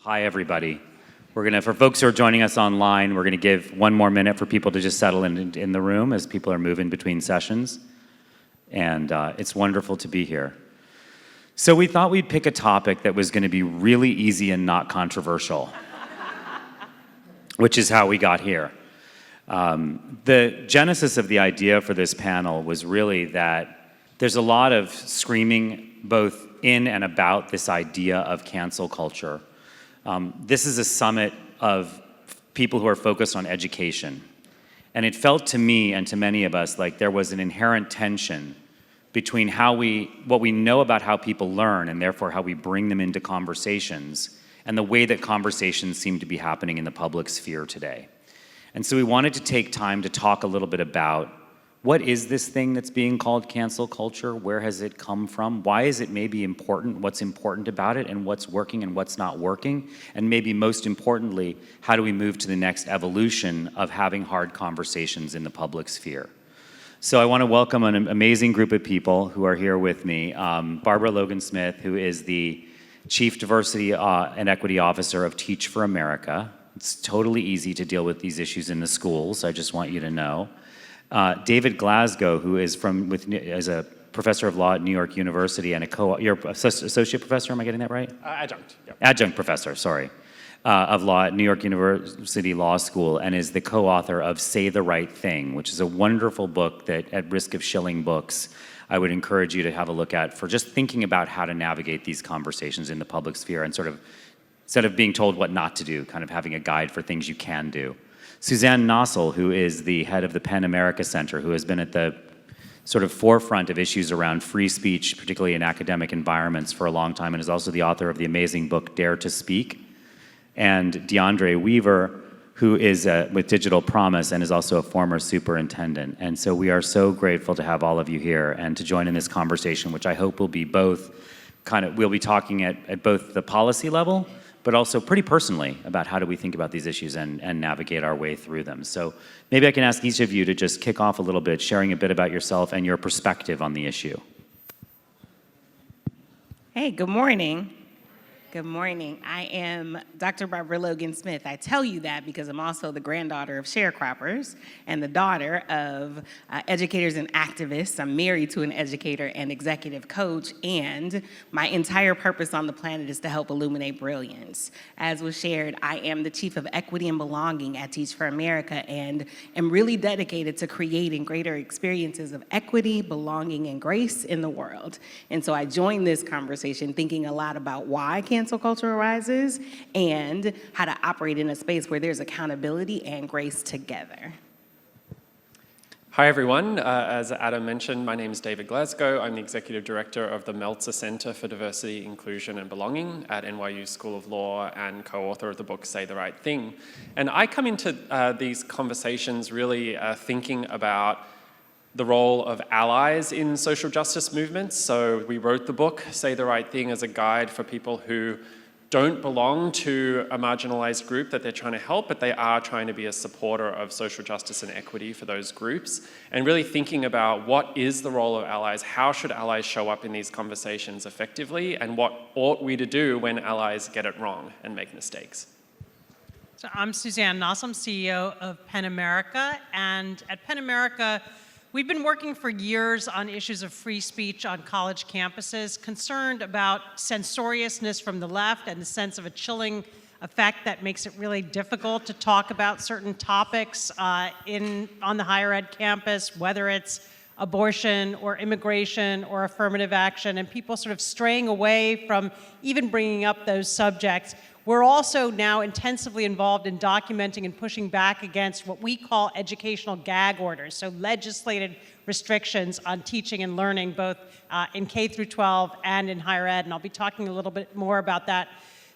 Hi, everybody. For folks who are joining us online, we're gonna give 1 more minute for people to just settle in the room as people are moving between sessions. And it's wonderful to be here. So we thought we'd pick a topic that was gonna be really easy and not controversial, which is how we got here. The genesis of the idea for this panel was really that there's a lot of screaming both in and about this idea of cancel culture. This is a summit of people who are focused on education. And it felt to me and to many of us like there was an inherent tension between what we know about how people learn and therefore how we bring them into conversations and the way that conversations seem to be happening in the public sphere today. And so we wanted to take time to talk a little bit about what is this thing that's being called cancel culture? Where has it come from? Why is it maybe important? What's important about it and what's working and what's not working? And maybe most importantly, how do we move to the next evolution of having hard conversations in the public sphere? So I want to welcome an amazing group of people who are here with me. Barbara Logan-Smith, who is the Chief Diversity and Equity Officer of Teach for America. It's totally easy to deal with these issues in the schools, I just want you to know. David Glasgow, who is as a professor of law at New York University and you're associate professor, am I getting that right? Adjunct. Yep. Adjunct professor, sorry, of law at New York University Law School, and is the co-author of Say the Right Thing, which is a wonderful book that, at risk of shilling books, I would encourage you to have a look at for just thinking about how to navigate these conversations in the public sphere and sort of, instead of being told what not to do, kind of having a guide for things you can do. Suzanne Nossel, who is the head of the PEN America Center, who has been at the sort of forefront of issues around free speech, particularly in academic environments for a long time, and is also the author of the amazing book, Dare to Speak. And DeAndre Weaver, who is with Digital Promise and is also a former superintendent. And so we are so grateful to have all of you here and to join in this conversation, which I hope will be both we'll be talking at both the policy level, but also pretty personally about how do we think about these issues and navigate our way through them. So maybe I can ask each of you to just kick off a little bit, sharing a bit about yourself and your perspective on the issue. Hey, good morning. Good morning. I am Dr. Barbara Logan-Smith. I tell you that because I'm also the granddaughter of sharecroppers and the daughter of educators and activists. I'm married to an educator and executive coach, and my entire purpose on the planet is to help illuminate brilliance. As was shared, I am the Chief of Equity and Belonging at Teach for America and am really dedicated to creating greater experiences of equity, belonging, and grace in the world. And so I joined this conversation thinking a lot about why cancel culture arises and how to operate in a space where there's accountability and grace together. Hi, everyone. As Adam mentioned, my name is David Glasgow. I'm the Executive Director of the Meltzer Center for Diversity, Inclusion, and Belonging at NYU School of Law and co-author of the book, Say the Right Thing. And I come into these conversations really thinking about the role of allies in social justice movements. So we wrote the book, Say the Right Thing, as a guide for people who don't belong to a marginalized group that they're trying to help, but they are trying to be a supporter of social justice and equity for those groups, and really thinking about what is the role of allies, how should allies show up in these conversations effectively, and what ought we to do when allies get it wrong and make mistakes. So I'm Suzanne Nossel, I'm CEO of PEN America, and at PEN America, we've been working for years on issues of free speech on college campuses, concerned about censoriousness from the left and the sense of a chilling effect that makes it really difficult to talk about certain topics on the higher ed campus, whether it's abortion or immigration or affirmative action, and people sort of straying away from even bringing up those subjects. We're also now intensively involved in documenting and pushing back against what we call educational gag orders, so legislated restrictions on teaching and learning, both in K through 12 and in higher ed, and I'll be talking a little bit more about that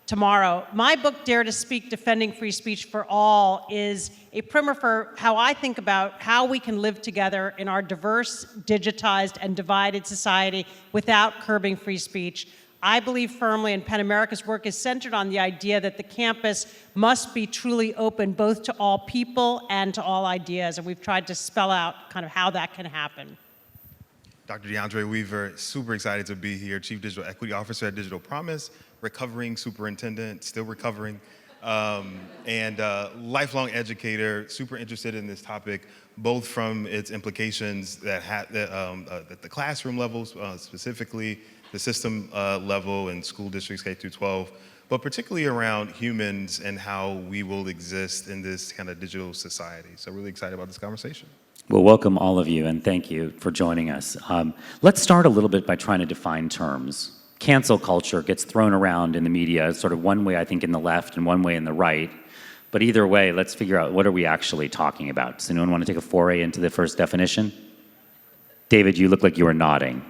tomorrow. My book, Dare to Speak, Defending Free Speech for All, is a primer for how I think about how we can live together in our diverse, digitized, and divided society without curbing free speech. I believe firmly, and PEN America's work is centered on the idea that the campus must be truly open both to all people and to all ideas, and we've tried to spell out kind of how that can happen. Dr. DeAndre Weaver, super excited to be here, Chief Digital Equity Officer at Digital Promise, recovering superintendent, still recovering, and lifelong educator, super interested in this topic, both from its implications that at the classroom levels, specifically the system level in school districts K through 12, but particularly around humans and how we will exist in this kind of digital society. So really excited about this conversation. Well, welcome all of you, and thank you for joining us. Let's start a little bit by trying to define terms. Cancel culture gets thrown around in the media, sort of one way I think in the left and one way in the right. But either way, let's figure out what are we actually talking about. Does anyone want to take a foray into the first definition? David, you look like you were nodding.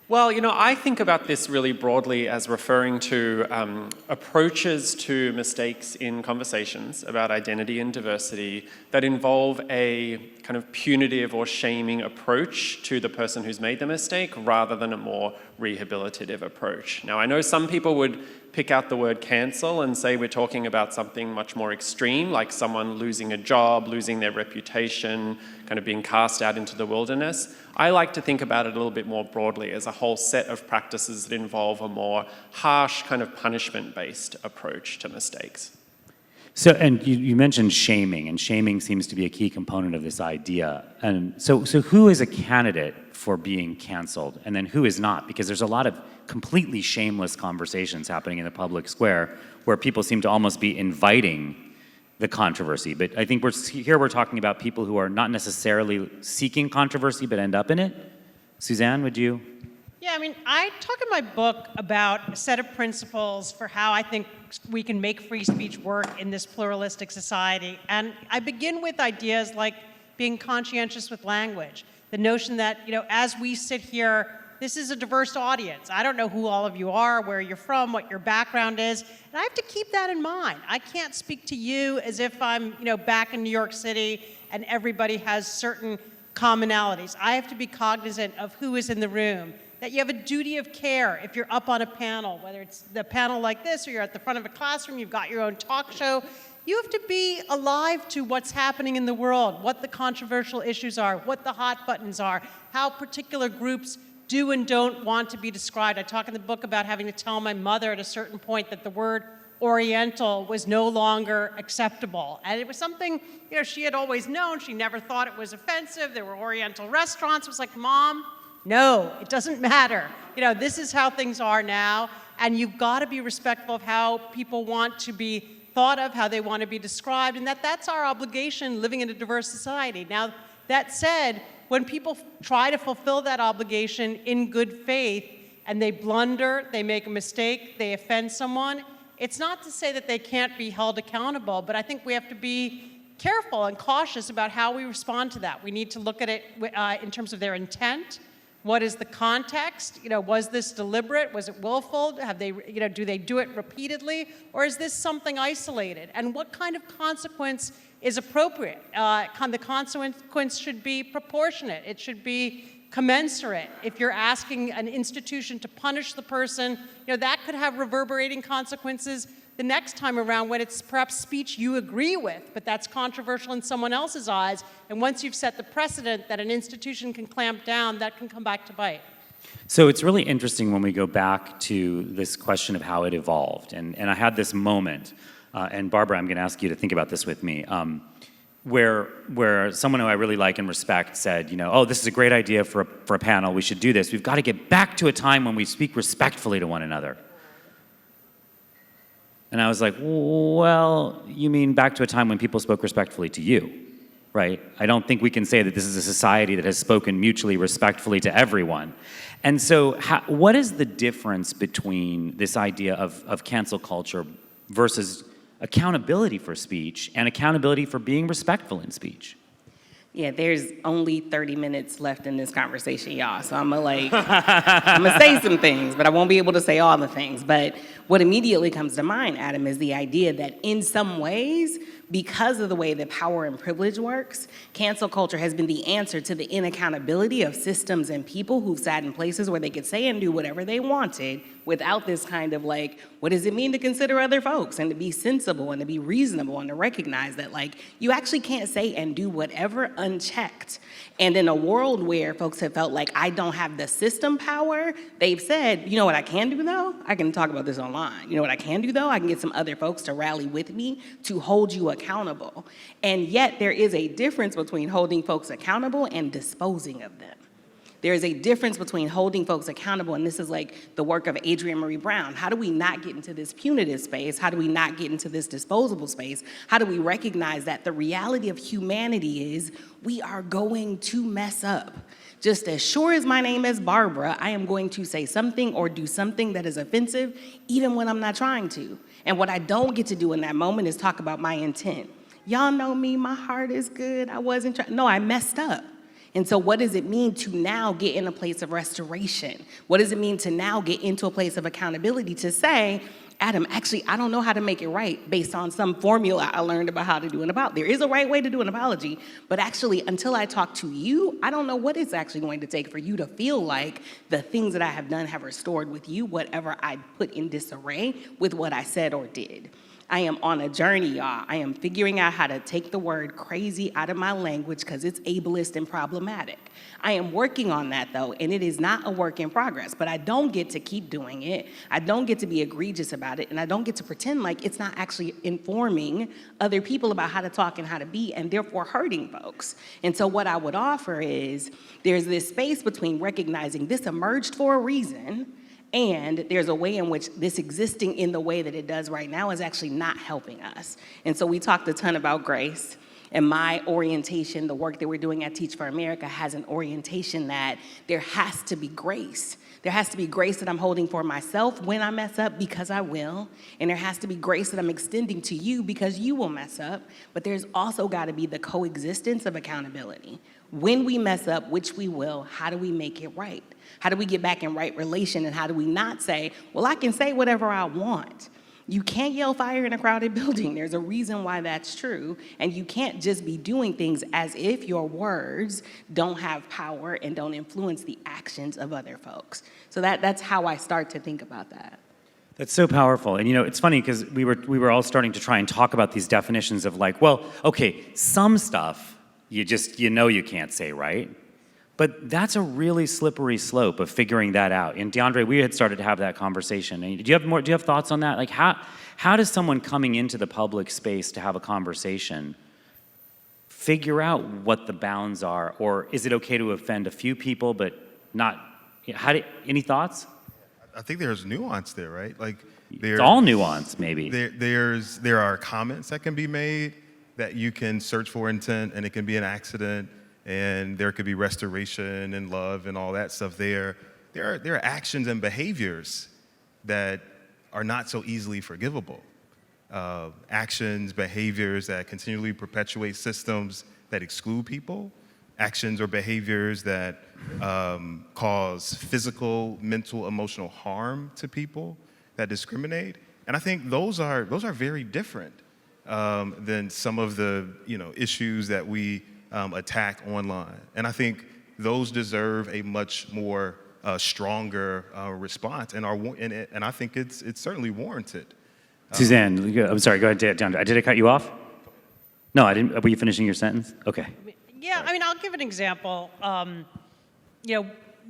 Well, I think about this really broadly as referring to approaches to mistakes in conversations about identity and diversity that involve a kind of punitive or shaming approach to the person who's made the mistake rather than a more rehabilitative approach. Now, I know some people would pick out the word cancel and say we're talking about something much more extreme, like someone losing a job, losing their reputation, kind of being cast out into the wilderness. I like to think about it a little bit more broadly as a whole set of practices that involve a more harsh kind of punishment-based approach to mistakes. So, and you mentioned shaming, and shaming seems to be a key component of this idea. And so who is a candidate for being canceled, and then who is not? Because there's a lot of completely shameless conversations happening in the public square where people seem to almost be inviting the controversy. But I think we're talking about people who are not necessarily seeking controversy but end up in it. Suzanne, would you? Yeah, I talk in my book about a set of principles for how I think we can make free speech work in this pluralistic society. And I begin with ideas like being conscientious with language. The notion that, as we sit here, this is a diverse audience. I don't know who all of you are, where you're from, what your background is, and I have to keep that in mind. I can't speak to you as if I'm, back in New York City and everybody has certain commonalities. I have to be cognizant of who is in the room, that you have a duty of care if you're up on a panel, whether it's the panel like this or you're at the front of a classroom, you've got your own talk show. You have to be alive to what's happening in the world, what the controversial issues are, what the hot buttons are, how particular groups do and don't want to be described. I talk in the book about having to tell my mother at a certain point that the word Oriental was no longer acceptable. And it was something, she had always known. She never thought it was offensive. There were Oriental restaurants. It was like, Mom, no, it doesn't matter. This is how things are now. And you've got to be respectful of how people want to be thought of, how they want to be described, and that's our obligation living in a diverse society. Now, that said, when people try to fulfill that obligation in good faith and they blunder, they make a mistake, they offend someone, it's not to say that they can't be held accountable, but I think we have to be careful and cautious about how we respond to that. We need to look at it in terms of their intent. What is the context? Was this deliberate? Was it willful? Have they, do they do it repeatedly? Or is this something isolated? And what kind of consequence is appropriate? The consequence should be proportionate. It should be commensurate. If you're asking an institution to punish the person, that could have reverberating consequences the next time around when it's perhaps speech you agree with, but that's controversial in someone else's eyes. And once you've set the precedent that an institution can clamp down, that can come back to bite. So it's really interesting when we go back to this question of how it evolved. And I had this moment, and Barbara, I'm going to ask you to think about this with me, where someone who I really like and respect said, oh, this is a great idea for a panel. We should do this. We've got to get back to a time when we speak respectfully to one another. And I was like, well, you mean back to a time when people spoke respectfully to you, right? I don't think we can say that this is a society that has spoken mutually respectfully to everyone. And so what is the difference between this idea of cancel culture versus accountability for speech and accountability for being respectful in speech? Yeah, there's only 30 minutes left in this conversation, y'all. So I'm gonna say some things, but I won't be able to say all the things. But what immediately comes to mind, Adam, is the idea that in some ways, because of the way that power and privilege works, cancel culture has been the answer to the inaccountability of systems and people who've sat in places where they could say and do whatever they wanted without this kind of like, what does it mean to consider other folks and to be sensible and to be reasonable and to recognize that like you actually can't say and do whatever unchecked. And in a world where folks have felt like I don't have the system power, they've said, you know what I can do though? I can talk about this online. You know what I can do though? I can get some other folks to rally with me to hold you accountable. And yet there is a difference between holding folks accountable and disposing of them. There is a difference between holding folks accountable, and this is like the work of Adrienne Marie Brown. How do we not get into this punitive space? How do we not get into this disposable space? How do we recognize that the reality of humanity is we are going to mess up? Just as sure as my name is Barbara, I am going to say something or do something that is offensive, even when I'm not trying to. And what I don't get to do in that moment is talk about my intent. Y'all know me, my heart is good, I wasn't trying, no, I messed up. And so what does it mean to now get in a place of restoration? What does it mean to now get into a place of accountability to say, Adam, actually, I don't know how to make it right based on some formula I learned about how to do an apology. There is a right way to do an apology, but actually, until I talk to you, I don't know what it's actually going to take for you to feel like the things that I have done have restored with you, whatever I put in disarray with what I said or did. I am on a journey, y'all. I am figuring out how to take the word crazy out of my language because it's ableist and problematic. I am working on that, though, and it is not a work in progress, but I don't get to keep doing it. I don't get to be egregious about it, and I don't get to pretend like it's not actually informing other people about how to talk and how to be, and therefore hurting folks. And so what I would offer is there's this space between recognizing this emerged for a reason, and there's a way in which this existing in the way that it does right now is actually not helping us. And so we talked a ton about grace. And my orientation, the work that we're doing at Teach for America has an orientation that there has to be grace. There has to be grace that I'm holding for myself when I mess up, because I will. And there has to be grace that I'm extending to you because you will mess up. But there's also got to be the coexistence of accountability. When we mess up, which we will, how do we make it right? How do we get back in right relation, and how do we not say, well, I can say whatever I want? You can't yell fire in a crowded building. There's a reason why that's true. And you can't just be doing things as if your words don't have power and don't influence the actions of other folks. So that's how I start to think about that. That's so powerful. And you know, it's funny because we were all starting to try and talk about these definitions of like, well, okay, some stuff you know you can't say, right? But that's a really slippery slope of figuring that out. And DeAndre, we had started to have that conversation. And do you have thoughts on that? Like how does someone coming into the public space to have a conversation figure out what the bounds are? Or is it okay to offend a few people but not, any thoughts? I think there's nuance there, right? Like It's all nuance, maybe. There are comments that can be made that you can search for intent, and it can be an accident, and there could be restoration and love and all that stuff there. There are actions and behaviors that are not so easily forgivable. Actions, behaviors that continually perpetuate systems that exclude people, actions or behaviors that cause physical, mental, emotional harm to people, that discriminate. And I think those are very different than some of the issues that we attack online. And I think those deserve a much more stronger response, and I think it's certainly warranted. Suzanne, I'm sorry, go ahead, DeAndre. Did I cut you off? No, I didn't. Were you finishing your sentence? Okay. Yeah, I mean, I'll give an example.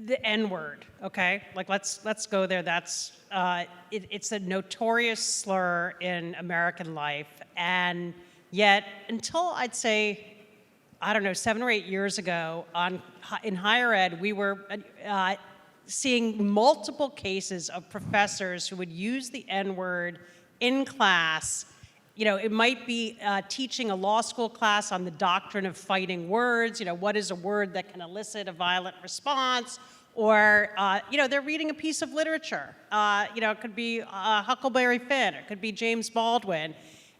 The N-word, okay? Like, let's go there. That's, it's a notorious slur in American life, and yet, until I'd say, I don't know, 7 or 8 years ago, in higher ed, we were seeing multiple cases of professors who would use the N-word in class. It might be teaching a law school class on the doctrine of fighting words. What is a word that can elicit a violent response? Or, they're reading a piece of literature. It could be Huckleberry Finn, or it could be James Baldwin.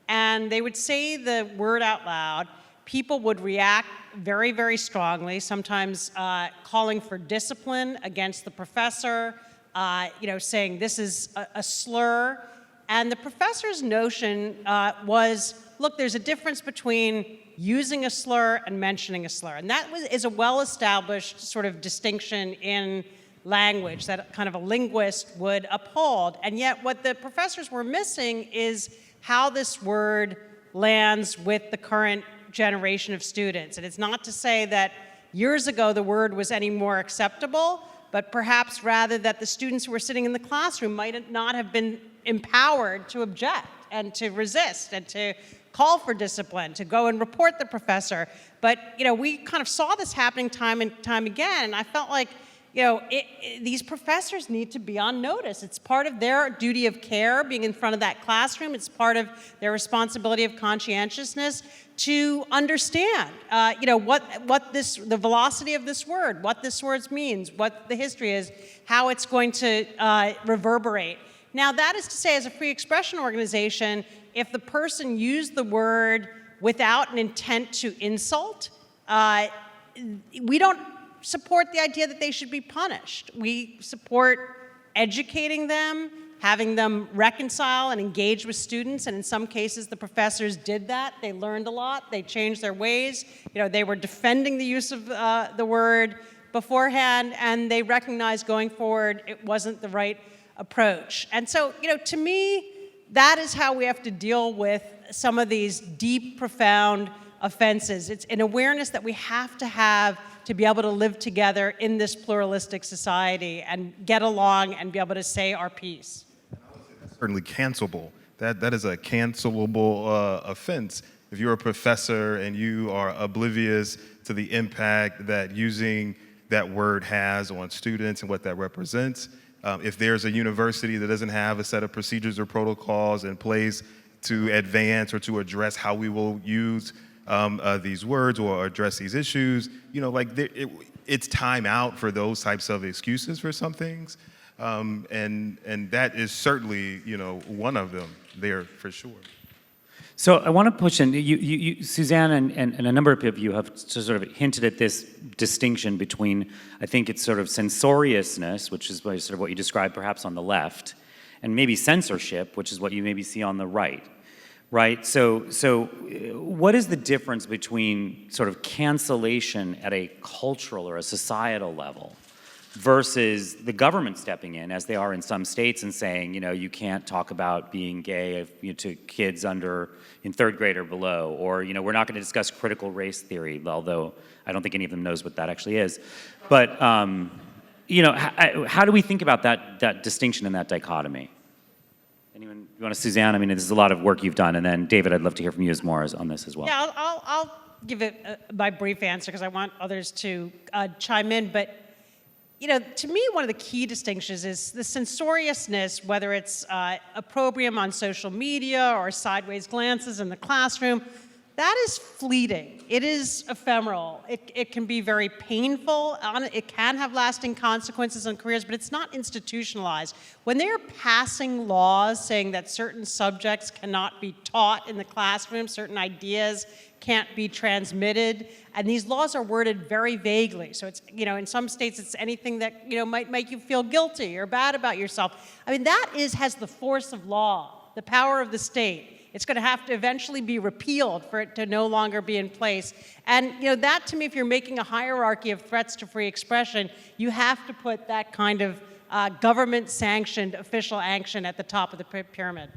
And they would say the word out loud. People would react very, very strongly, sometimes calling for discipline against the professor, saying this is a slur. And the professor's notion was, look, there's a difference between using a slur and mentioning a slur. And that is a well-established sort of distinction in language that kind of a linguist would uphold. And yet what the professors were missing is how this word lands with the current generation of students. And it's not to say that years ago the word was any more acceptable, but perhaps rather that the students who were sitting in the classroom might not have been empowered to object and to resist and to call for discipline, to go and report the professor. But we kind of saw this happening time and time again, and I felt like these professors need to be on notice. It's part of their duty of care, being in front of that classroom. It's part of their responsibility of conscientiousness to understand, the velocity of this word, what this word means, what the history is, how it's going to reverberate. Now, that is to say, as a free expression organization, if the person used the word without an intent to insult, we don't support the idea that they should be punished. We support educating them, having them reconcile and engage with students, and in some cases the professors did that. They learned a lot, they changed their ways, they were defending the use of the word beforehand, and they recognized going forward it wasn't the right approach. And so, to me, that is how we have to deal with some of these deep, profound offenses. It's an awareness that we have to be able to live together in this pluralistic society and get along and be able to say our piece. Certainly cancelable. That is a cancelable offense. If you're a professor and you are oblivious to the impact that using that word has on students and what that represents, if there's a university that doesn't have a set of procedures or protocols in place to advance or to address how we will use these words or address these issues, it's time out for those types of excuses for some things. And that is certainly, one of them there for sure. So I want to push in, Suzanne and a number of you have sort of hinted at this distinction between, I think it's sort of censoriousness, which is sort of what you described perhaps on the left, and maybe censorship, which is what you maybe see on the right. Right, so what is the difference between sort of cancellation at a cultural or a societal level versus the government stepping in, as they are in some states, and saying, you can't talk about being gay to kids in third grade or below, or we're not going to discuss critical race theory, although I don't think any of them knows what that actually is. But how do we think about that distinction and that dichotomy? Anyone, you want to, Suzanne? I mean, this is a lot of work you've done, and then David, I'd love to hear from you on this as well. Yeah, I'll give it my brief answer because I want others to chime in. But to me, one of the key distinctions is the censoriousness, whether it's opprobrium on social media or sideways glances in the classroom. That is fleeting. It is ephemeral. It can be very painful. It can have lasting consequences on careers, but it's not institutionalized. When they're passing laws saying that certain subjects cannot be taught in the classroom, certain ideas can't be transmitted, and these laws are worded very vaguely. So it's, in some states it's anything that, might make you feel guilty or bad about yourself. I mean, that has the force of law, the power of the state. It's going to have to eventually be repealed for it to no longer be in place. And that, to me, if you're making a hierarchy of threats to free expression, you have to put that kind of government-sanctioned official action at the top of the pyramid.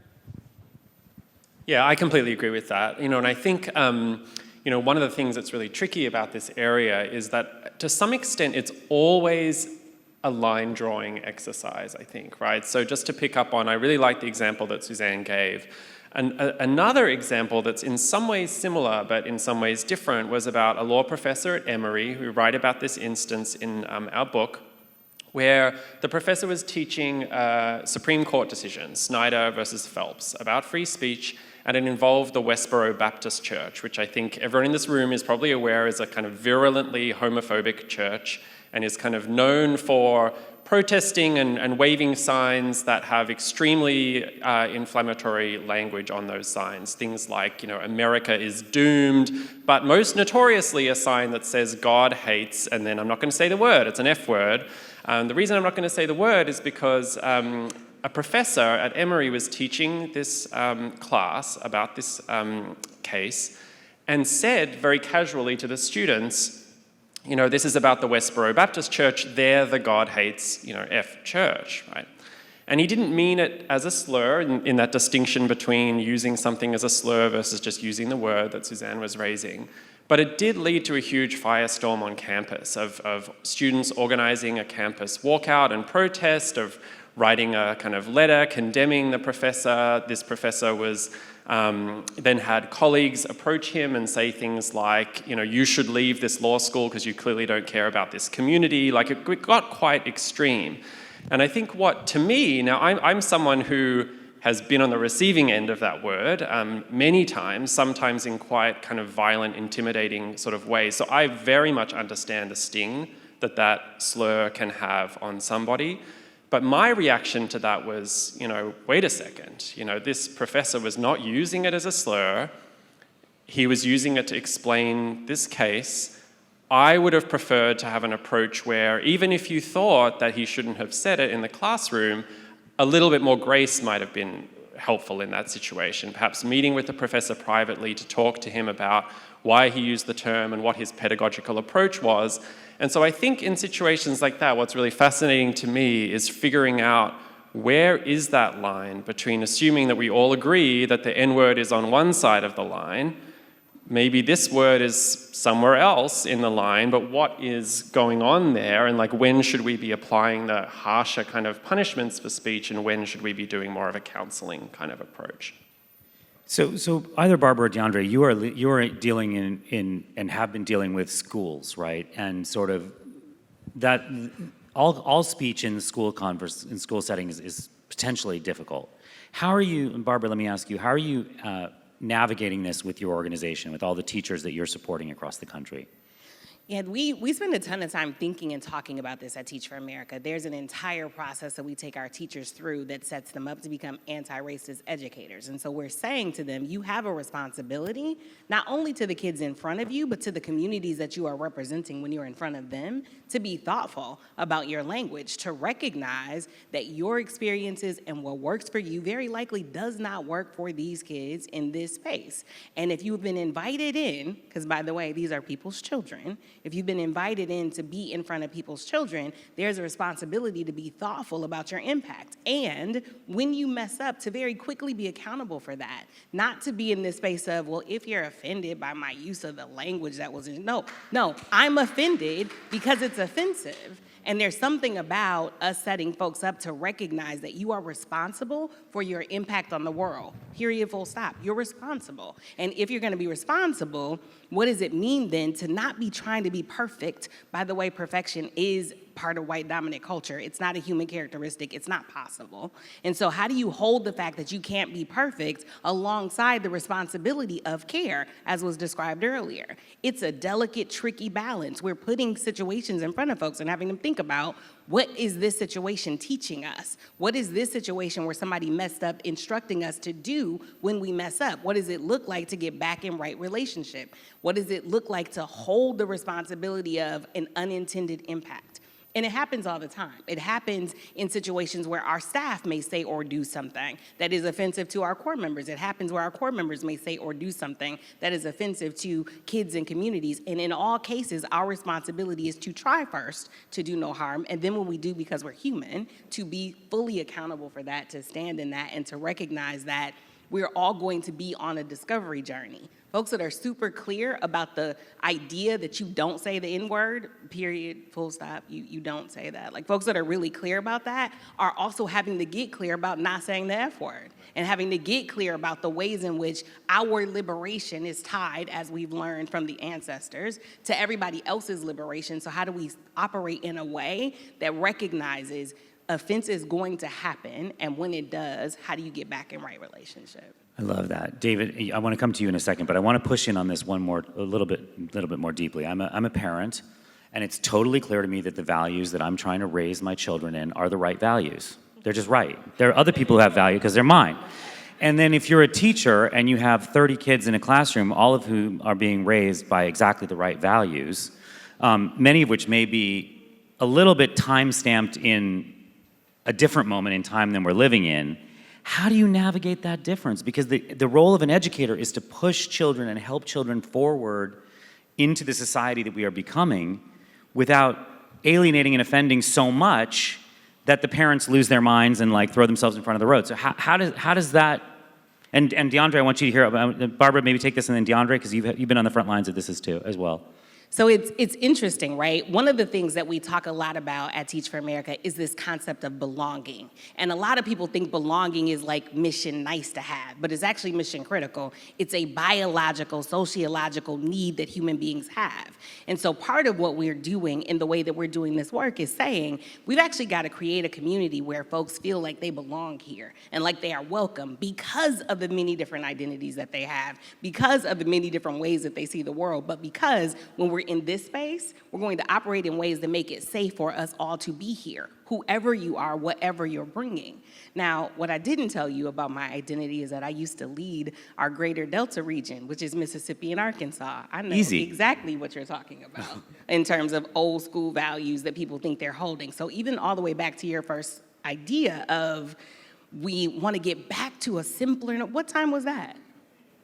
Yeah, I completely agree with that. And I think one of the things that's really tricky about this area is that to some extent it's always a line drawing exercise, I think, right? So just to pick up on, I really like the example that Suzanne gave. And another example that's in some ways similar but in some ways different was about a law professor at Emory who write about this instance in our book, where the professor was teaching Supreme Court decision, Snyder versus Phelps, about free speech, and it involved the Westboro Baptist Church, which I think everyone in this room is probably aware is a kind of virulently homophobic church and is kind of known for protesting and waving signs that have extremely inflammatory language on those signs. Things like, America is doomed, but most notoriously a sign that says God hates, and then I'm not going to say the word, it's an F word. The reason I'm not going to say the word is because a professor at Emory was teaching this class about this case and said very casually to the students, this is about the Westboro Baptist Church, they're the God hates, F church, right? And he didn't mean it as a slur in that distinction between using something as a slur versus just using the word that Suzanne was raising. But it did lead to a huge firestorm on campus of students organizing a campus walkout and protest, of writing a kind of letter condemning the professor. This professor was then had colleagues approach him and say things like, you should leave this law school because you clearly don't care about this community. Like, it got quite extreme. And I think to me, now I'm someone who has been on the receiving end of that word many times, sometimes in quite kind of violent, intimidating sort of ways. So I very much understand the sting that slur can have on somebody. But my reaction to that was, wait a second, this professor was not using it as a slur. He was using it to explain this case. I would have preferred to have an approach where, even if you thought that he shouldn't have said it in the classroom, a little bit more grace might have been helpful in that situation. Perhaps meeting with the professor privately to talk to him about why he used the term and what his pedagogical approach was. And so I think in situations like that, what's really fascinating to me is figuring out, where is that line between assuming that we all agree that the N-word is on one side of the line, maybe this word is somewhere else in the line, but what is going on there? And when should we be applying the harsher kind of punishments for speech, and when should we be doing more of a counseling kind of approach? So either Barbara or DeAndre, you are dealing in and have been dealing with schools, right? And sort of that all speech in school settings is potentially difficult. How are you, and Barbara, let me ask you, how are you navigating this with your organization, with all the teachers that you're supporting across the country? Yeah, we spend a ton of time thinking and talking about this at Teach for America. There's an entire process that we take our teachers through that sets them up to become anti-racist educators. And so we're saying to them, you have a responsibility, not only to the kids in front of you, but to the communities that you are representing when you're in front of them, to be thoughtful about your language, to recognize that your experiences and what works for you very likely does not work for these kids in this space. And if you've been invited in, because by the way, these are people's children, if you've been invited in to be in front of people's children, there's a responsibility to be thoughtful about your impact. And when you mess up, to very quickly be accountable for that. Not to be in this space of, well, if you're offended by my use of the language that was, no, I'm offended because it's offensive. And there's something about us setting folks up to recognize that you are responsible for your impact on the world. Period, full stop. You're responsible. And if you're gonna be responsible, what does it mean then to not be trying to be perfect? By the way, perfection is part of white dominant culture. It's not a human characteristic. It's not possible. And so how do you hold the fact that you can't be perfect alongside the responsibility of care, as was described earlier? It's a delicate, tricky balance. We're putting situations in front of folks and having them think about, what is this situation teaching us? What is this situation where somebody messed up instructing us to do when we mess up? What does it look like to get back in right relationship? What does it look like to hold the responsibility of an unintended impact? And it happens all the time. It happens in situations where our staff may say or do something that is offensive to our core members. It happens where our core members may say or do something that is offensive to kids and communities. And in all cases, our responsibility is to try first to do no harm. And then when we do, because we're human, to be fully accountable for that, to stand in that, and to recognize that we're all going to be on a discovery journey. Folks that are super clear about the idea that you don't say the N-word, period, full stop, you don't say that. Like, folks that are really clear about that are also having to get clear about not saying the F-word, and having to get clear about the ways in which our liberation is tied, as we've learned from the ancestors, to everybody else's liberation. So how do we operate in a way that recognizes offense is going to happen, and when it does, how do you get back in right relationship? I love that. David, I want to come to you in a second, but I want to push in on this a little bit more deeply. I'm a parent, and it's totally clear to me that the values that I'm trying to raise my children in are the right values. They're just right. There are other people who have value because they're mine. And then if you're a teacher and you have 30 kids in a classroom, all of whom are being raised by exactly the right values, many of which may be a little bit time-stamped in a different moment in time than we're living in, how do you navigate that difference? Because the role of an educator is to push children and help children forward into the society that we are becoming. without alienating and offending so much that the parents lose their minds and like throw themselves in front of the road. So how does that, and DeAndre, I want you to hear about, Barbara, maybe take this, and then DeAndre, because you've been on the front lines of this as well. So it's interesting, right? One of the things that we talk a lot about at Teach for America is this concept of belonging. And a lot of people think belonging is like mission nice to have, but it's actually mission critical. It's a biological, sociological need that human beings have. And so part of what we're doing in the way that we're doing this work is saying, we've actually got to create a community where folks feel like they belong here and like they are welcome because of the many different identities that they have, because of the many different ways that they see the world, but because when we're in this space, we're going to operate in ways that make it safe for us all to be here, whoever you are, whatever you're bringing. Now, what I didn't tell you about my identity is that I used to lead our greater Delta region, which is Mississippi and Arkansas. I know exactly what you're talking about in terms of old school values that people think they're holding. So even all the way back to your first idea of we want to get back to a simpler, what time was that?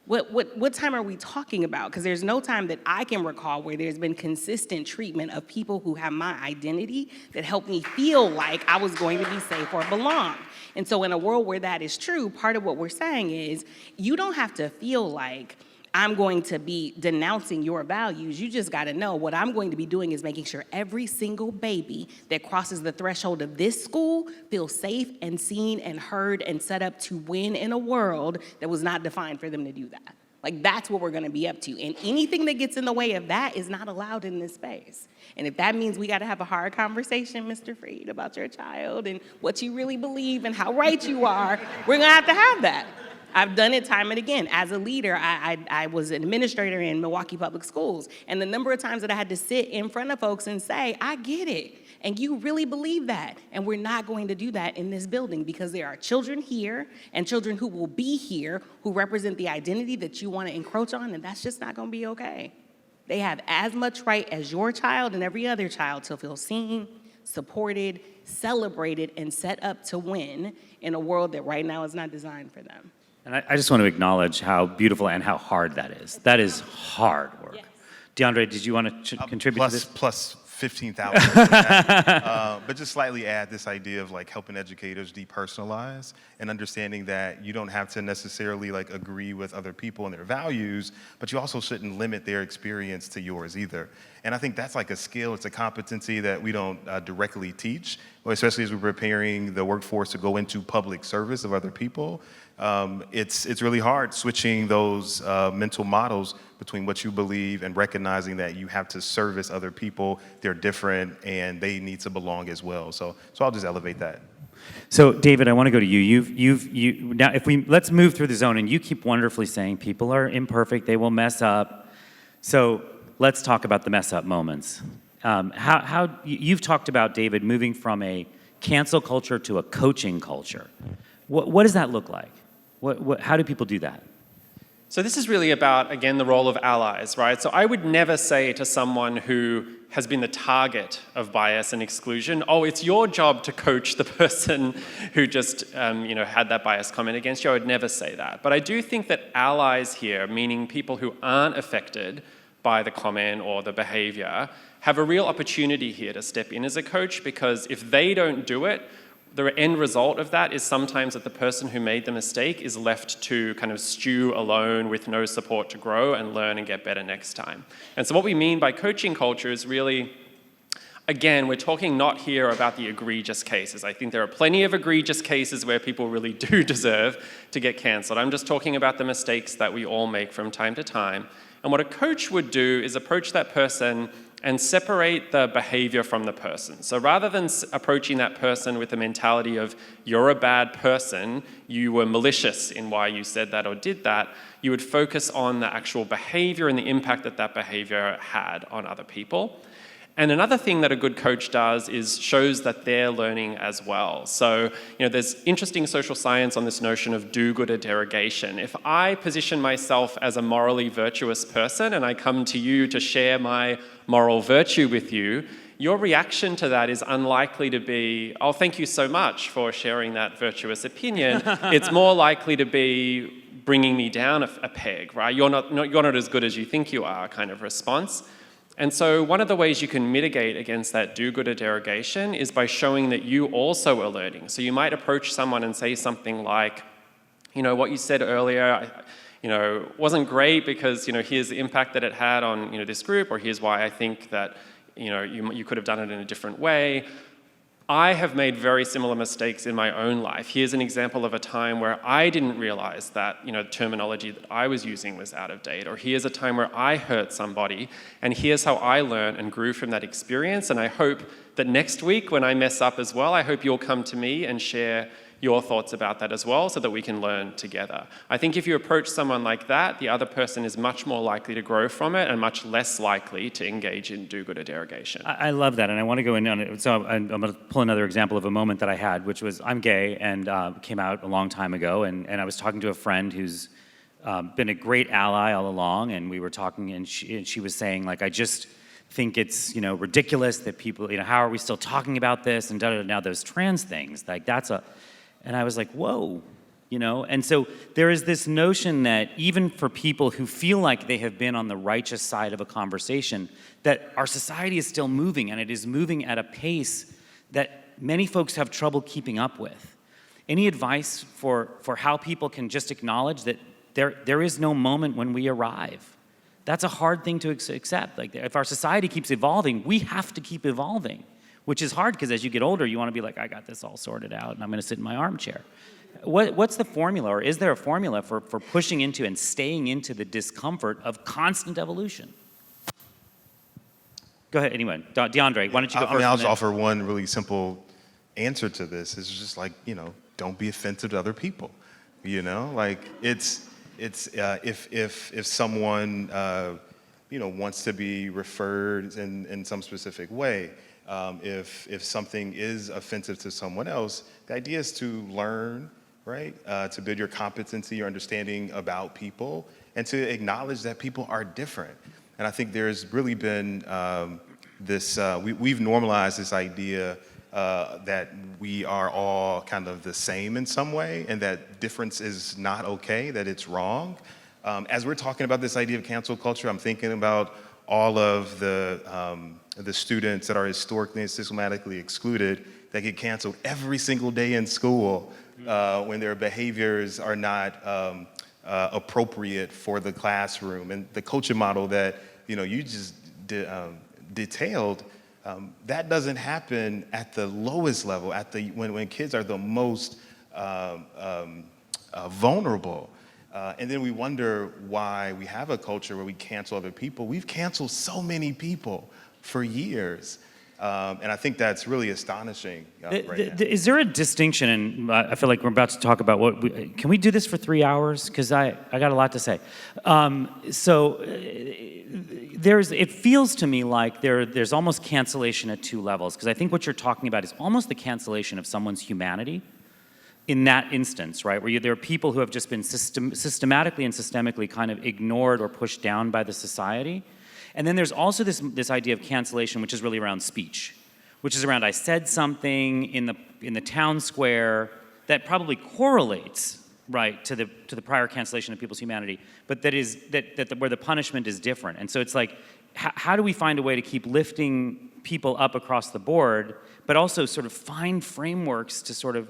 What time are we talking about? Because there's no time that I can recall where there's been consistent treatment of people who have my identity that helped me feel like I was going to be safe or belong. And so in a world where that is true, part of what we're saying is you don't have to feel like I'm going to be denouncing your values. You just got to know what I'm going to be doing is making sure every single baby that crosses the threshold of this school feels safe and seen and heard and set up to win in a world that was not defined for them to do that. Like, that's what we're going to be up to. And anything that gets in the way of that is not allowed in this space. And if that means we got to have a hard conversation, Mr. Freed, about your child and what you really believe and how right you are, we're going to have that. I've done it time and again. As a leader, I was an administrator in Milwaukee Public Schools, and the number of times that I had to sit in front of folks and say, I get it, and you really believe that, and we're not going to do that in this building because there are children here and children who will be here who represent the identity that you want to encroach on, and that's just not going to be okay. They have as much right as your child and every other child to feel seen, supported, celebrated, and set up to win in a world that right now is not designed for them. And I just want to acknowledge how beautiful and how hard that is. That is hard work. Yes. DeAndre, did you want to contribute to this? Plus 15,000. But just slightly add this idea of like helping educators depersonalize and understanding that you don't have to necessarily like agree with other people and their values, but you also shouldn't limit their experience to yours either. And I think that's like a skill, it's a competency that we don't directly teach, especially as we're preparing the workforce to go into public service of other people. It's really hard switching those mental models between what you believe and recognizing that you have to service other people. They're different and they need to belong as well. So I'll just elevate that. So David, I want to go to you. Now let's move through the zone, and you keep wonderfully saying people are imperfect, they will mess up. So let's talk about the mess up moments. How you've talked about, David, moving from a cancel culture to a coaching culture. What does that look like? How do people do that? So this is really about, again, the role of allies, right? So I would never say to someone who has been the target of bias and exclusion, oh, it's your job to coach the person who just had that bias comment against you. I would never say that. But I do think that allies here, meaning people who aren't affected by the comment or the behavior, have a real opportunity here to step in as a coach, because if they don't do it, the end result of that is sometimes that the person who made the mistake is left to kind of stew alone with no support to grow and learn and get better next time. And so what we mean by coaching culture is really, again, we're talking not here about the egregious cases. I think there are plenty of egregious cases where people really do deserve to get cancelled. I'm just talking about the mistakes that we all make from time to time. And what a coach would do is approach that person and separate the behavior from the person. So rather than approaching that person with the mentality of, you're a bad person, you were malicious in why you said that or did that, you would focus on the actual behavior and the impact that that behavior had on other people. And another thing that a good coach does is shows that they're learning as well. So, there's interesting social science on this notion of do-gooder derogation. If I position myself as a morally virtuous person and I come to you to share my moral virtue with you, your reaction to that is unlikely to be, oh, thank you so much for sharing that virtuous opinion. It's more likely to be bringing me down a peg, right? You're not as good as you think you are kind of response. And so one of the ways you can mitigate against that do-gooder derogation is by showing that you also are learning. So you might approach someone and say something like, what you said earlier, wasn't great because, here's the impact that it had on, this group, or here's why I think that, you could have done it in a different way. I have made very similar mistakes in my own life. Here's an example of a time where I didn't realize that, terminology that I was using was out of date. Or here's a time where I hurt somebody, and here's how I learned and grew from that experience. And I hope that next week when I mess up as well, I hope you'll come to me and share your thoughts about that as well so that we can learn together. I think if you approach someone like that, the other person is much more likely to grow from it and much less likely to engage in do-gooder derogation. I love that, and I want to go in on it. So I'm going to pull another example of a moment that I had, which was I'm gay and came out a long time ago, and I was talking to a friend who's been a great ally all along, and we were talking, and she was saying, like, I just think it's, ridiculous that people, how are we still talking about this, and now those trans things, like that's a... And I was like, whoa, And so there is this notion that even for people who feel like they have been on the righteous side of a conversation, that our society is still moving, and it is moving at a pace that many folks have trouble keeping up with. Any advice for how people can just acknowledge that there is no moment when we arrive? That's a hard thing to accept. Like, if our society keeps evolving, we have to keep evolving. Which is hard because as you get older, you want to be like, I got this all sorted out, and I'm going to sit in my armchair. What's the formula, or is there a formula for pushing into and staying into the discomfort of constant evolution? Go ahead, anyone. DeAndre, why don't you go first? I'll just offer one really simple answer to this. It's just like, don't be offensive to other people. Like if someone wants to be referred in some specific way. If something is offensive to someone else, the idea is to learn, right? To build your competency, your understanding about people, and to acknowledge that people are different. And I think there's really been we've normalized this idea that we are all kind of the same in some way, and that difference is not okay, that it's wrong. As we're talking about this idea of cancel culture, I'm thinking about all of the students that are historically and systematically excluded that get canceled every single day in school when their behaviors are not appropriate for the classroom. And the culture model that you just detailed, that doesn't happen at the lowest level, when kids are the most vulnerable. And then we wonder why we have a culture where we cancel other people. We've canceled so many people for years. And I think that's really astonishing right now. Is there a distinction, and I feel like we're about to talk about can we do this for 3 hours? Because I got a lot to say. It feels to me like there's almost cancellation at two levels, because I think what you're talking about is almost the cancellation of someone's humanity in that instance, right? Where there are people who have just been systematically and systemically kind of ignored or pushed down by the society. And then there's also this idea of cancellation, which is really around speech, which is around I said something in the town square that probably correlates, right, to the prior cancellation of people's humanity, but where the punishment is different. And so it's like, how do we find a way to keep lifting people up across the board, but also sort of find frameworks to sort of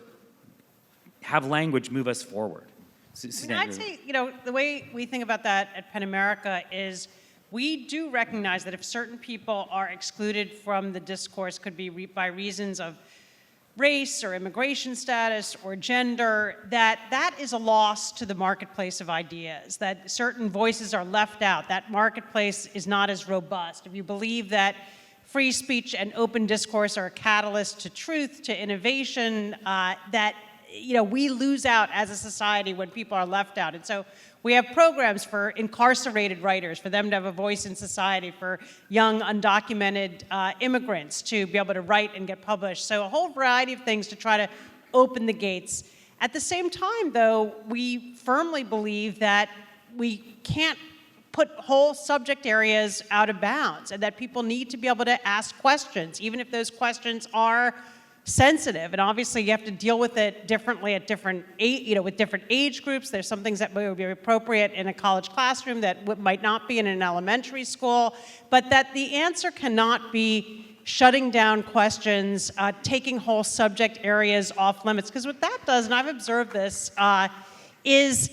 have language move us forward? Suzanne, I'd say, the way we think about that at PEN America is we do recognize that if certain people are excluded from the discourse, could be by reasons of race or immigration status or gender, that is a loss to the marketplace of ideas, that certain voices are left out. That marketplace is not as robust. If you believe that free speech and open discourse are a catalyst to truth, to innovation, we lose out as a society when people are left out. And so we have programs for incarcerated writers, for them to have a voice in society, for young undocumented immigrants to be able to write and get published. So a whole variety of things to try to open the gates. At the same time, though, we firmly believe that we can't put whole subject areas out of bounds, and that people need to be able to ask questions, even if those questions are sensitive, and obviously you have to deal with it differently at different with different age groups. There's some things that would be appropriate in a college classroom that might not be in an elementary school, but that the answer cannot be shutting down questions, taking whole subject areas off limits, because what that does, and I've observed this, is,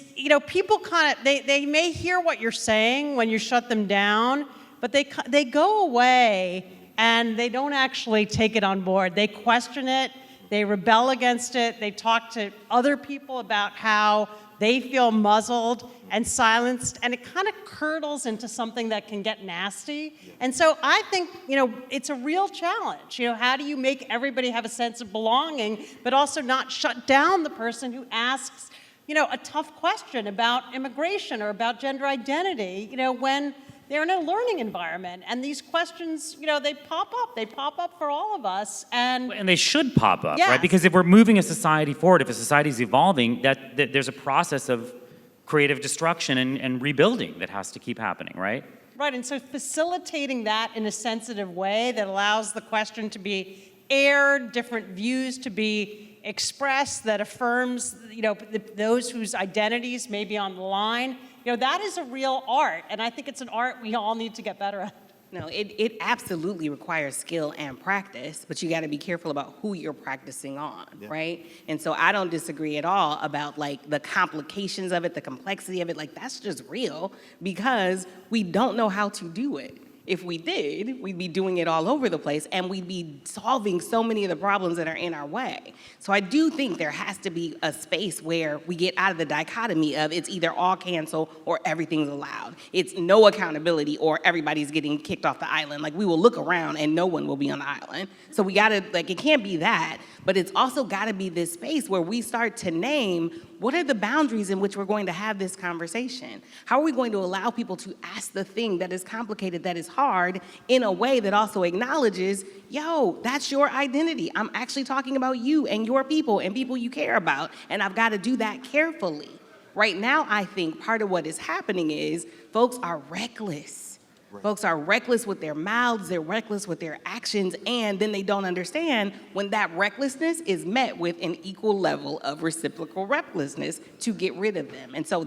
people kind of, they may hear what you're saying when you shut them down, but they go away and they don't actually take it on board. They question it, they rebel against it, they talk to other people about how they feel muzzled and silenced, and it kind of curdles into something that can get nasty. And so I think, it's a real challenge. How do you make everybody have a sense of belonging, but also not shut down the person who asks, a tough question about immigration or about gender identity, when they're in a learning environment, and these questions, they pop up. They pop up for all of us, and they should pop up, yes. right? Because if we're moving a society forward, if a society is evolving, that there's a process of creative destruction and rebuilding that has to keep happening, right? Right, and so facilitating that in a sensitive way that allows the question to be aired, different views to be expressed, that affirms, those whose identities may be on the line. That is a real art, and I think it's an art we all need to get better at. No, it absolutely requires skill and practice, but you got to be careful about who you're practicing on, right? And so I don't disagree at all about the complications of it, the complexity of it. That's just real, because we don't know how to do it. If we did, we'd be doing it all over the place, and we'd be solving so many of the problems that are in our way. So I do think there has to be a space where we get out of the dichotomy of it's either all cancel or everything's allowed. It's no accountability or everybody's getting kicked off the island. We will look around and no one will be on the island. So we gotta, it can't be that, but it's also gotta be this space where we start to name what are the boundaries in which we're going to have this conversation? How are we going to allow people to ask the thing that is complicated, that is hard, in a way that also acknowledges, that's your identity. I'm actually talking about you and your people and people you care about, and I've got to do that carefully. Right now, I think part of what is happening is folks are reckless. Right. Folks are reckless with their mouths, they're reckless with their actions, and then they don't understand when that recklessness is met with an equal level of reciprocal recklessness to get rid of them. And so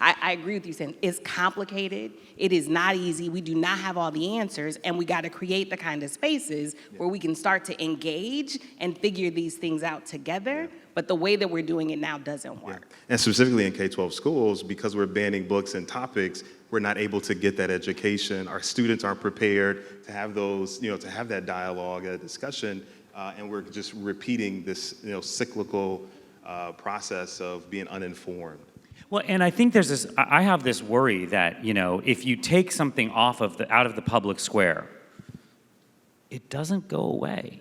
I agree with you saying it's complicated, it is not easy, we do not have all the answers, and we gotta create the kind of spaces where we can start to engage and figure these things out together. But the way that we're doing it now doesn't work. And specifically in K-12 schools, because we're banning books and topics, we're not able to get that education. Our students aren't prepared to have those, to have that dialogue, that discussion, and we're just repeating this, cyclical process of being uninformed. Well, and I think I have this worry that, if you take something out of the public square, it doesn't go away.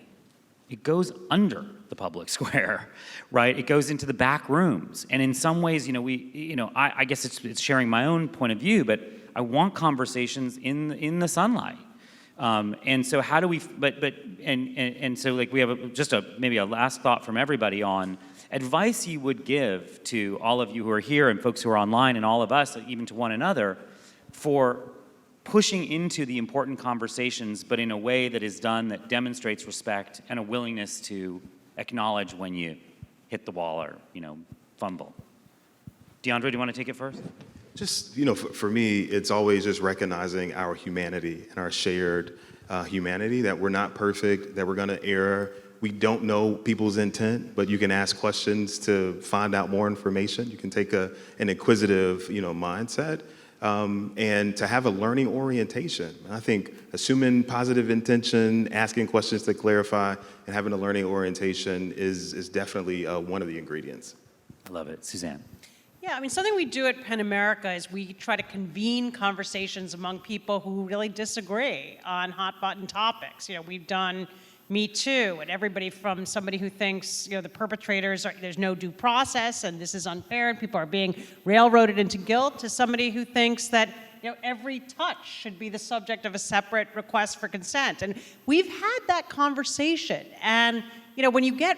It goes under the public square, right? It goes into the back rooms. And in some ways, I guess it's sharing my own point of view, but I want conversations in the sunlight. And so how do we, so we have maybe a last thought from everybody on advice you would give to all of you who are here and folks who are online and all of us, even to one another, for pushing into the important conversations, but in a way that is done that demonstrates respect and a willingness to acknowledge when you hit the wall or, fumble. DeAndre, do you want to take it first? Just, for me, it's always just recognizing our humanity and our shared humanity, that we're not perfect, that we're going to err. We don't know people's intent, but you can ask questions to find out more information. You can take an inquisitive, mindset. And to have a learning orientation. I think assuming positive intention, asking questions to clarify, and having a learning orientation is definitely one of the ingredients. I love it. Suzanne. Yeah, something we do at Penn America is we try to convene conversations among people who really disagree on hot button topics. We've done Me Too, and everybody from somebody who thinks, the perpetrators there's no due process and this is unfair and people are being railroaded into guilt, to somebody who thinks that, every touch should be the subject of a separate request for consent. And we've had that conversation. And, when you get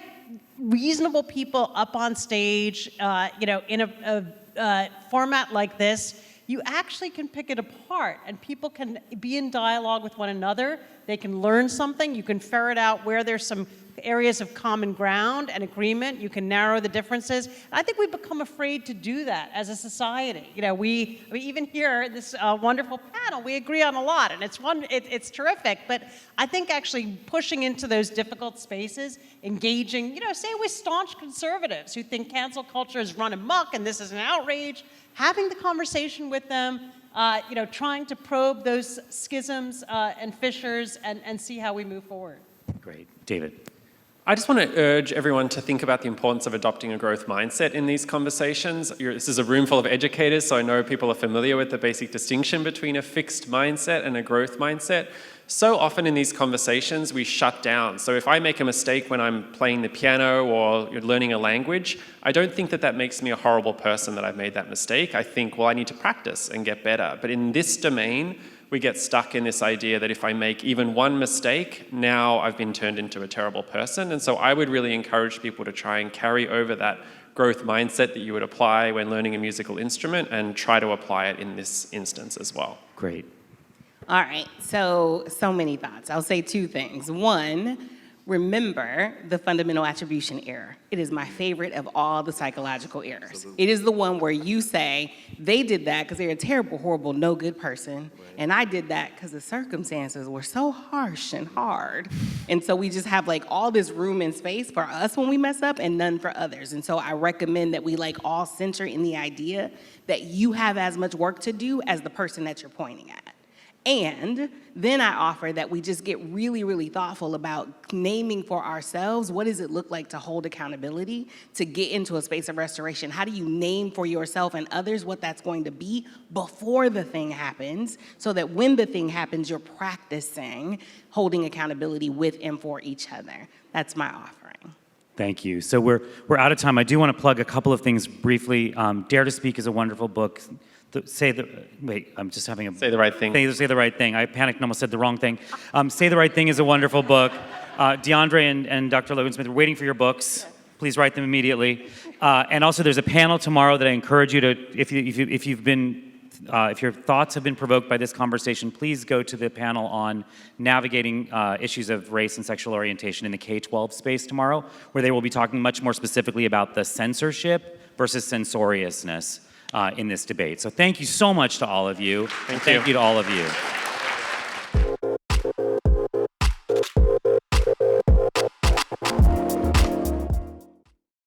reasonable people up on stage, in a format like this, you actually can pick it apart, and people can be in dialogue with one another. They can learn something. You can ferret out where there's some areas of common ground and agreement. You can narrow the differences. And I think we've become afraid to do that as a society. You know, we even here at this wonderful panel, we agree on a lot, and it's terrific. But I think actually pushing into those difficult spaces, engaging, you know, say with staunch conservatives who think cancel culture is run amok and this is an outrage, having the conversation with them, you know, trying to probe those schisms and fissures and see how we move forward. Great. David. I just want to urge everyone to think about the importance of adopting a growth mindset in these conversations. This is a room full of educators, so I know people are familiar with the basic distinction between a fixed mindset and a growth mindset. So often in these conversations, we shut down. So if I make a mistake when I'm playing the piano or learning a language, I don't think that that makes me a horrible person that I've made that mistake. I think, well, I need to practice and get better. But in this domain, we get stuck in this idea that if I make even one mistake, now I've been turned into a terrible person. And so I would really encourage people to try and carry over that growth mindset that you would apply when learning a musical instrument and try to apply it in this instance as well. Great. All right, so many thoughts. I'll say two things. One, remember the fundamental attribution error. It is my favorite of all the psychological errors. Absolutely. It is the one where you say, they did that because they're a terrible, horrible, no good person, right. And I did that because the circumstances were so harsh and hard. And so we just have like all this room and space for us when we mess up and none for others. And so I recommend that we like all center in the idea that you have as much work to do as the person that you're pointing at. And then I offer that we just get really, really thoughtful about naming for ourselves, what does it look like to hold accountability, to get into a space of restoration? How do you name for yourself and others what that's going to be before the thing happens, so that when the thing happens, you're practicing holding accountability with and for each other? That's my offering. Thank you. So we're out of time. I do want to plug a couple of things briefly. Dare to Speak is a wonderful book. Say the Right Thing. Say the Right Thing. I panicked and almost said the wrong thing. Say the Right Thing is a wonderful book. DeAndre and Dr. Logan-Smith are waiting for your books. Please write them immediately. And also, there's a panel tomorrow that I encourage you to, if your thoughts have been provoked by this conversation, please go to the panel on navigating issues of race and sexual orientation in the K-12 space tomorrow, where they will be talking much more specifically about the censorship versus censoriousness in this debate. So thank you so much to all of you. Thank you. Thank you to all of you.